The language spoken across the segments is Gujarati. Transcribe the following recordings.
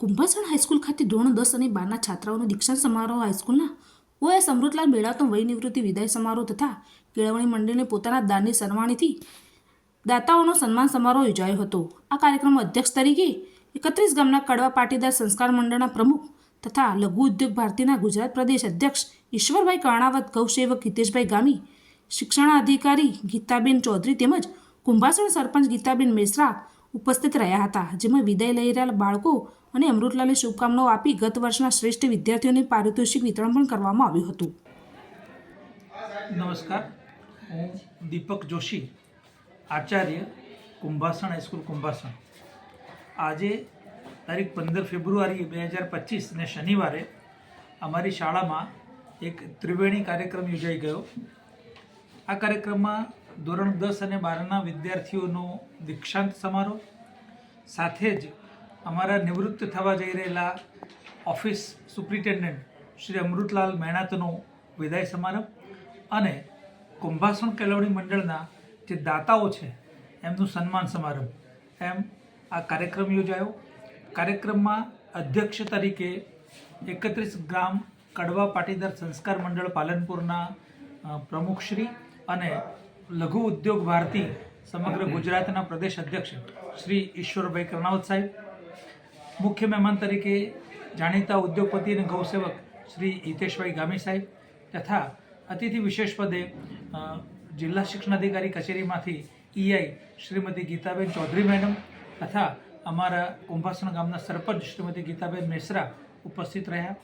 કુંભાસણ હાઈસ્કૂલ ખાતે ધોરણ 10 અને 12ના છાત્રાઓનો દીક્ષાંત સમારોહ હાઈસ્કૂલના ઓએસ અમૃતલાલ બેડાતો વય નિવૃત્તિ વિદાય સમારોહ તથા કેળવણી મંડળને પોતાના દાનની સરવાણીથી દાતાઓનો સન્માન સમારોહ યોજાયો હતો। આ કાર્યક્રમમાં અધ્યક્ષ તરીકે 31 ગામના કડવા પાટીદાર સંસ્કાર મંડળના પ્રમુખ તથા લઘુ ઉદ્યોગ ભારતીના ગુજરાત પ્રદેશ અધ્યક્ષ ઈશ્વરભાઈ કર્ણાવત, ગૌસેવક હિતેશભાઈ ગામી, શિક્ષણાધિકારી ગીતાબેન ચૌધરી તેમજ કુંભાસણ સરપંચ ગીતાબેન મેશ્રા ઉપસ્થિત રહ્યા હતા, જેમાં વિદાય લઈ રહેલા બાળકો અને અમૃતલાલને શુભકામનાઓ આપી ગત વર્ષના શ્રેષ્ઠ વિદ્યાર્થીઓને પારિતોષિક વિતરણ પણ કરવામાં આવ્યું હતું। નમસ્કાર, હું દીપક જોશી, આચાર્ય, કુંભાસણ હાઈસ્કૂલ કુંભાસણ। આજે તારીખ 15 ફેબ્રુઆરી 2025 ને શનિવારે અમારી શાળામાં એક ત્રિવેણી કાર્યક્રમ યોજાઈ ગયો। આ કાર્યક્રમમાં ધોરણ 10 અને 12ના વિદ્યાર્થીઓનો દીક્ષાંત સમારોહ, સાથે જ અમારા નિવૃત્ત થવા જઈ રહેલા ઓફિસ સુપ્રિન્ટેન્ડન્ટ શ્રી અમૃતલાલ મહેણાતનો વિદાય સમારંભ અને કુંભાસણ કેળવણી મંડળના જે દાતાઓ છે એમનું સન્માન સમારંભ એમ આ કાર્યક્રમ યોજાયો। કાર્યક્રમમાં અધ્યક્ષ તરીકે 31 ગામ કડવા પાટીદાર સંસ્કાર મંડળ પાલનપુરના પ્રમુખશ્રી અને લઘુ ઉદ્યોગ ભારતી સમગ્ર ગુજરાતના પ્રદેશ અધ્યક્ષ શ્રી ઈશ્વરભાઈ કર્ણાવત સાહેબ, મુખ્ય મહેમાન તરીકે જાણીતા ઉદ્યોગપતિ અને ગૌસેવક શ્રી હિતેશભાઈ ગામી સાહેબ તથા અતિથિ વિશેષ પદે જિલ્લા શિક્ષણાધિકારી કચેરીમાંથી ઈઆઈ શ્રીમતી ગીતાબેન ચૌધરી મેડમ તથા અમારા કુંભાસણ ગામના સરપંચ શ્રીમતી ગીતાબેન મેશ્રા ઉપસ્થિત રહ્યા।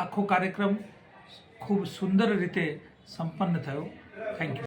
આખો કાર્યક્રમ ખૂબ સુંદર રીતે સંપન્ન થયો। Thank you.